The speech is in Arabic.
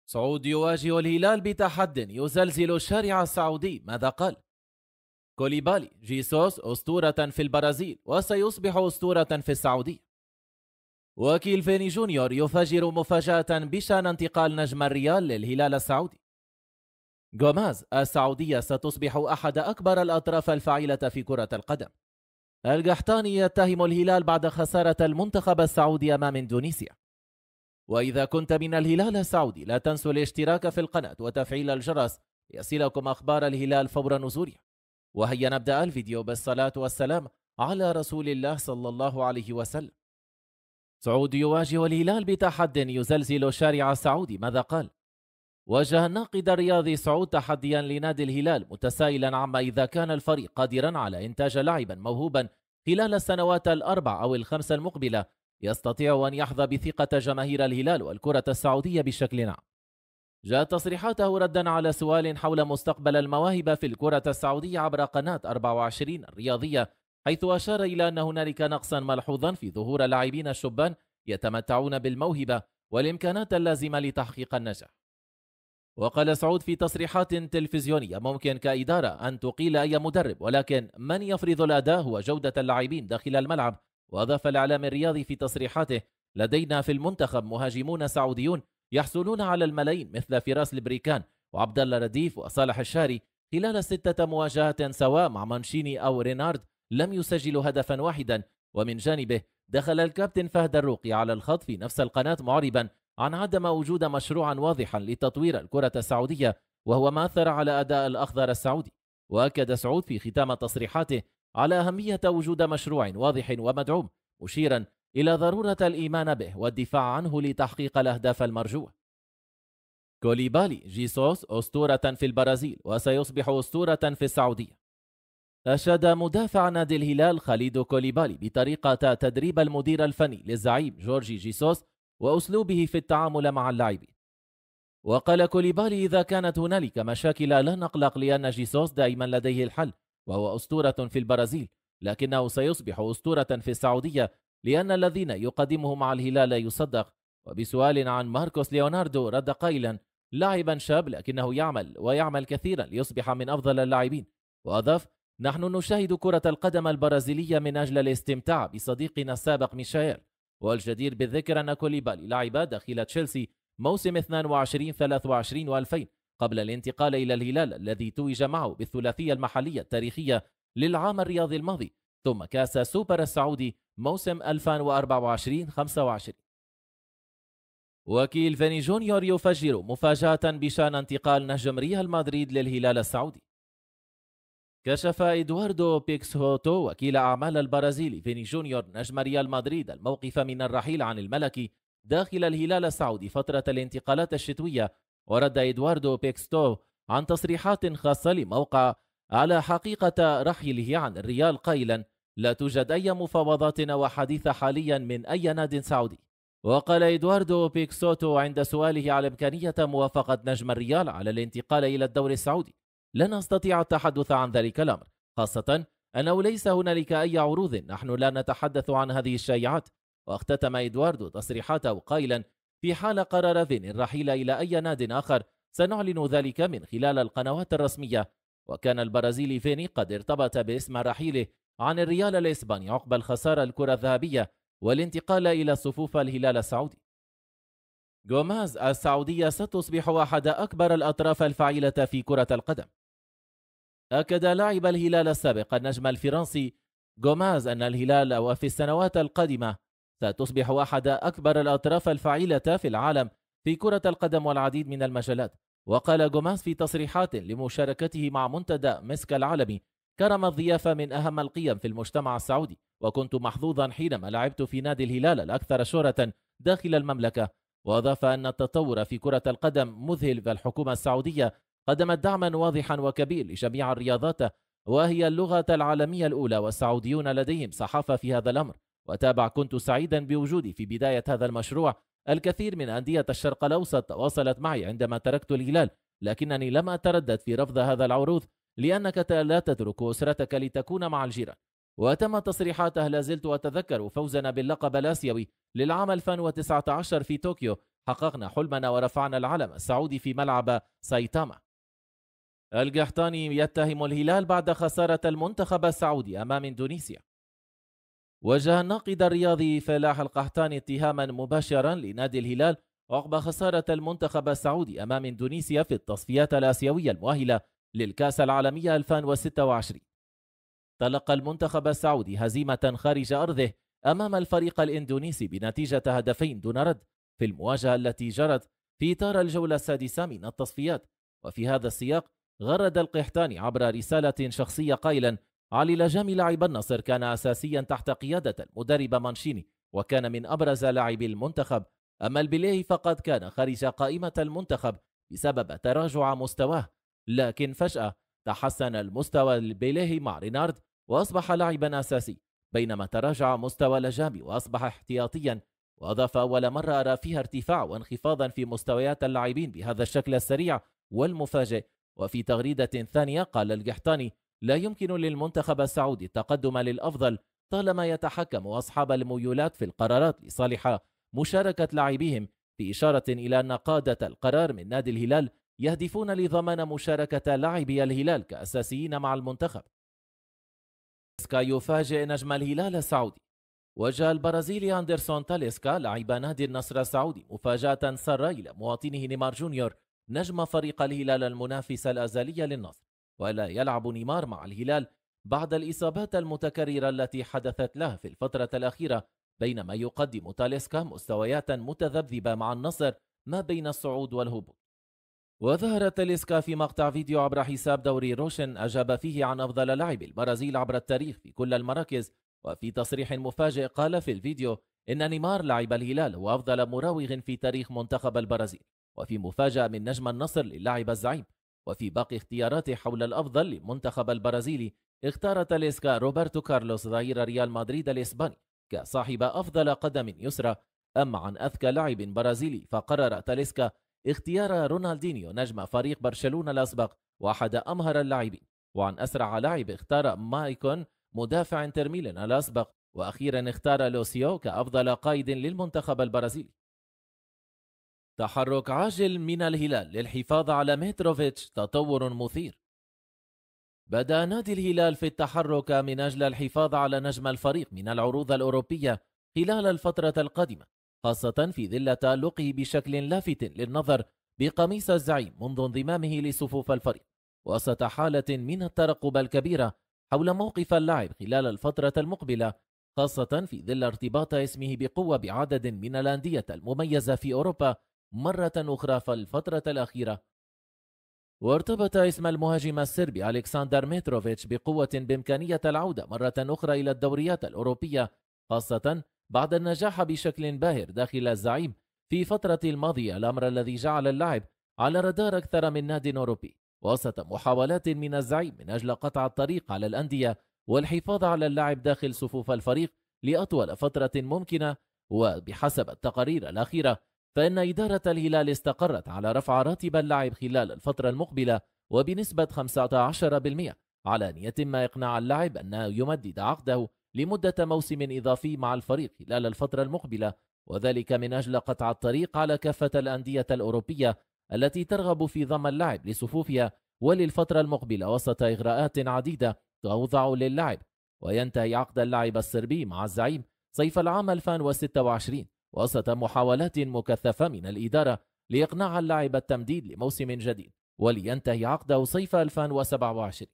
سعود يواجه الهلال بتحد يزلزل الشارع السعودي. ماذا قال؟ كوليبالي: جيسوس أسطورة في البرازيل وسيصبح أسطورة في السعودية. وكيل فيني جونيور يفجر مفاجأة بشأن انتقال نجم الريال للهلال السعودي. جوماز: السعودية ستصبح أحد أكبر الأطراف الفاعلة في كرة القدم. القحطاني يتهم الهلال بعد خسارة المنتخب السعودي أمام إندونيسيا. وإذا كنت من الهلال السعودي لا تنسوا الاشتراك في القناة وتفعيل الجرس يصلكم أخبار الهلال فور نزوله. وهيا نبدأ الفيديو بالصلاة والسلام على رسول الله صلى الله عليه وسلم. سعود يواجه الهلال بتحد يزلزل الشارع السعودي. ماذا قال؟ وجه الناقد الرياضي سعود تحديا لنادي الهلال متسائلا عما إذا كان الفريق قادرا على إنتاج لاعبا موهوبا خلال السنوات الأربع أو الخمس المقبلة يستطيع أن يحظى بثقة جماهير الهلال والكرة السعودية بشكل عام. جاءت تصريحاته ردا على سؤال حول مستقبل المواهب في الكرة السعودية عبر قناة 24 الرياضية، حيث أشار إلى أن هنالك نقصا ملحوظا في ظهور لاعبين الشبان يتمتعون بالموهبة والإمكانات اللازمة لتحقيق النجاح. وقال سعود في تصريحات تلفزيونية: ممكن كإدارة أن تقيل أي مدرب، ولكن من يفرض الأداء هو جودة اللاعبين داخل الملعب. وأضاف الإعلام الرياضي في تصريحاته: لدينا في المنتخب مهاجمون سعوديون يحصلون على الملايين مثل فراس البريكان وعبد الله رديف وصالح الشاري. خلال 6 مواجهات سواء مع مانشيني أو رينارد لم يسجلوا هدفا واحدا. ومن جانبه دخل الكابتن فهد الروقي على الخط في نفس القناة معربا عن عدم وجود مشروعا واضحا لتطوير الكرة السعودية، وهو ما أثر على أداء الأخضر السعودي. وأكد سعود في ختام تصريحاته على أهمية وجود مشروع واضح ومدعوم، مشيرا إلى ضرورة الإيمان به والدفاع عنه لتحقيق الأهداف المرجوة. كوليبالي: جيسوس أسطورة في البرازيل وسيصبح أسطورة في السعودية. أشاد مدافع نادي الهلال خالد كوليبالي بطريقة تدريب المدير الفني للزعيم جورجي جيسوس وأسلوبه في التعامل مع اللاعبين. وقال كوليبالي: إذا كانت هنالك مشاكل لا نقلق، لأن جيسوس دائما لديه الحل، وهو أسطورة في البرازيل، لكنه سيصبح أسطورة في السعودية لأن الذين يقدمه مع الهلال لا يصدق. وبسؤال عن ماركوس ليوناردو رد قائلا: لاعبا شاب لكنه يعمل كثيرا ليصبح من أفضل اللاعبين. وأضاف: نحن نشاهد كرة القدم البرازيلية من أجل الاستمتاع بصديقنا السابق ميشيل. والجدير بالذكر أن كوليبالي لعب داخل تشيلسي موسم 22-23 و2000 قبل الانتقال إلى الهلال الذي توج معه بالثلاثية المحلية التاريخية للعام الرياضي الماضي، ثم كأس سوبر السعودي موسم 2024-25. وكيل فيني جونيور يفجر مفاجأة بشأن انتقال نجم ريال مدريد للهلال السعودي. كشف إدواردو بيكسهوتو وكيل أعمال البرازيلي فيني جونيور نجم ريال مدريد الموقف من الرحيل عن الملكي داخل الهلال السعودي فترة الانتقالات الشتوية. ورد إدواردو بيكستو عن تصريحات خاصة لموقع على حقيقة رحيله عن الريال قائلا: لا توجد أي مفاوضات أو حديث حاليا من أي ناد سعودي. وقال إدواردو بيكسوتو عند سؤاله على إمكانية موافقة نجم الريال على الانتقال إلى الدوري السعودي: لن أستطيع التحدث عن ذلك الأمر، خاصة أنه ليس هنالك أي عروض، نحن لا نتحدث عن هذه الشائعات. واختتم إدواردو تصريحاته قائلا: في حال قرر فيني الرحيل إلى أي ناد آخر سنعلن ذلك من خلال القنوات الرسمية. وكان البرازيلي فيني قد ارتبط باسم رحيله عن الريال الإسباني عقب الخسارة الكرة الذهبية والانتقال إلى صفوف الهلال السعودي. جوماز: السعودية ستصبح أحد أكبر الأطراف الفاعلة في كرة القدم. أكد لاعب الهلال السابق النجم الفرنسي جوماز أن الهلال وفي السنوات القادمة ستصبح أحد أكبر الأطراف الفاعلة في العالم في كرة القدم والعديد من المجالات. وقال جوماز في تصريحات لمشاركته مع منتدى مسك العالمي: كرم الضيافة من أهم القيم في المجتمع السعودي، وكنت محظوظا حينما لعبت في نادي الهلال الأكثر شهرة داخل المملكة. وأضاف أن التطور في كرة القدم مذهل، فالحكومة السعودية قدمت دعما واضحا وكبير لجميع الرياضات، وهي اللغة العالمية الأولى، والسعوديون لديهم صحافة في هذا الأمر. وتابع: كنت سعيدا بوجودي في بداية هذا المشروع. الكثير من أندية الشرق الأوسط تواصلت معي عندما تركت الهلال، لكنني لم أتردد في رفض هذا العروض، لأنك لا تترك أسرتك لتكون مع الجيران. وتم تصريحاته: لا زلت أتذكر فوزنا باللقب الآسيوي للعام 2019 في طوكيو، حققنا حلمنا ورفعنا العلم السعودي في ملعب سايتاما. القحطاني يتهم الهلال بعد خسارة المنتخب السعودي أمام إندونيسيا. وجه الناقد الرياضي فلاح القحطاني اتهاما مباشرا لنادي الهلال عقب خسارة المنتخب السعودي أمام إندونيسيا في التصفيات الآسيوية المؤهلة للكأس العالمية 2026. تلقى المنتخب السعودي هزيمة خارج أرضه أمام الفريق الإندونيسي بنتيجة هدفين دون رد في المواجهة التي جرت في إطار الجولة السادسة من التصفيات. وفي هذا السياق غرد القحطاني عبر رسالة شخصية قائلا: علي لجامي لاعب النصر كان أساسيا تحت قيادة المدرب مانشيني وكان من أبرز لاعبي المنتخب، أما البليهي فقد كان خارج قائمة المنتخب بسبب تراجع مستواه، لكن فجأة تحسن المستوى البليهي مع رينارد وأصبح لاعبا أساسي، بينما تراجع مستوى لجامي وأصبح احتياطيا. وأضاف: أول مرة أرى فيها ارتفاع وانخفاضا في مستويات اللاعبين بهذا الشكل السريع والمفاجئ. وفي تغريدة ثانية قال القحطاني: لا يمكن للمنتخب السعودي التقدم للأفضل طالما يتحكم أصحاب الميولات في القرارات لصالح مشاركة لاعبيهم، في إشارة إلى أن قادة القرار من نادي الهلال يهدفون لضمان مشاركة لاعبي الهلال كأساسيين مع المنتخب. تاليسكا يفاجئ نجم الهلال السعودي. وجه البرازيلي أندرسون تاليسكا لاعب نادي النصر السعودي مفاجأة سارة إلى مواطنه نيمار جونيور نجم فريق الهلال المنافس الأزلي للنصر، ولا يلعب نيمار مع الهلال بعد الإصابات المتكررة التي حدثت له في الفترة الأخيرة، بينما يقدم تاليسكا مستويات متذبذبة مع النصر ما بين الصعود والهبوط. وظهر تاليسكا في مقطع فيديو عبر حساب دوري روشن أجاب فيه عن أفضل لاعب البرازيل عبر التاريخ في كل المراكز. وفي تصريح مفاجئ قال في الفيديو إن نيمار لاعب الهلال هو أفضل مراوغ في تاريخ منتخب البرازيل. وفي مفاجأة من نجم النصر للاعب الزعيم. وفي باقي اختياراته حول الأفضل للمنتخب البرازيلي اختار تاليسكا روبرتو كارلوس ظهير ريال مدريد الإسباني كصاحب أفضل قدم يسرى. أما عن أذكى لاعب برازيلي فقرر تاليسكا اختيار رونالدينيو نجم فريق برشلونة الأسبق وأحد أمهر اللاعبين. وعن أسرع لاعب اختار مايكون مدافع انتر ميلان الأسبق. وأخيرا اختار لوسيو كأفضل قائد للمنتخب البرازيلي. تحرك عاجل من الهلال للحفاظ على ميتروفيتش، تطور مثير. بدأ نادي الهلال في التحرك من أجل الحفاظ على نجم الفريق من العروض الأوروبية خلال الفترة القادمة، خاصة في ظل تألقه بشكل لافت للنظر بقميص الزعيم منذ انضمامه لصفوف الفريق، وسط حالة من الترقب الكبيرة حول موقف اللاعب خلال الفترة المقبلة، خاصة في ظل ارتباط اسمه بقوة بعدد من الأندية المميزة في أوروبا مرة أخرى في الفترة الأخيرة. وارتبط اسم المهاجم السربي ألكسندر ميتروفيتش بقوة بإمكانية العودة مرة أخرى إلى الدوريات الأوروبية، خاصة بعد النجاح بشكل باهر داخل الزعيم في فترة الماضية، الأمر الذي جعل اللاعب على رادار أكثر من ناد أوروبي، وسط محاولات من الزعيم من أجل قطع الطريق على الأندية والحفاظ على اللاعب داخل صفوف الفريق لأطول فترة ممكنة. وبحسب التقارير الأخيرة فإن إدارة الهلال استقرت على رفع راتب اللاعب خلال الفترة المقبلة وبنسبة 15%، على أن يتم إقناع اللاعب أن يمدد عقده لمدة موسم إضافي مع الفريق خلال الفترة المقبلة، وذلك من أجل قطع الطريق على كافة الأندية الأوروبية التي ترغب في ضم اللاعب لصفوفها وللفترة المقبلة، وسط إغراءات عديدة توضع للاعب. وينتهي عقد اللاعب الصربي مع الزعيم صيف العام 2026 وسط محاولات مكثفة من الإدارة لإقناع اللاعب التمديد لموسم جديد ولينتهي عقده صيف 2027.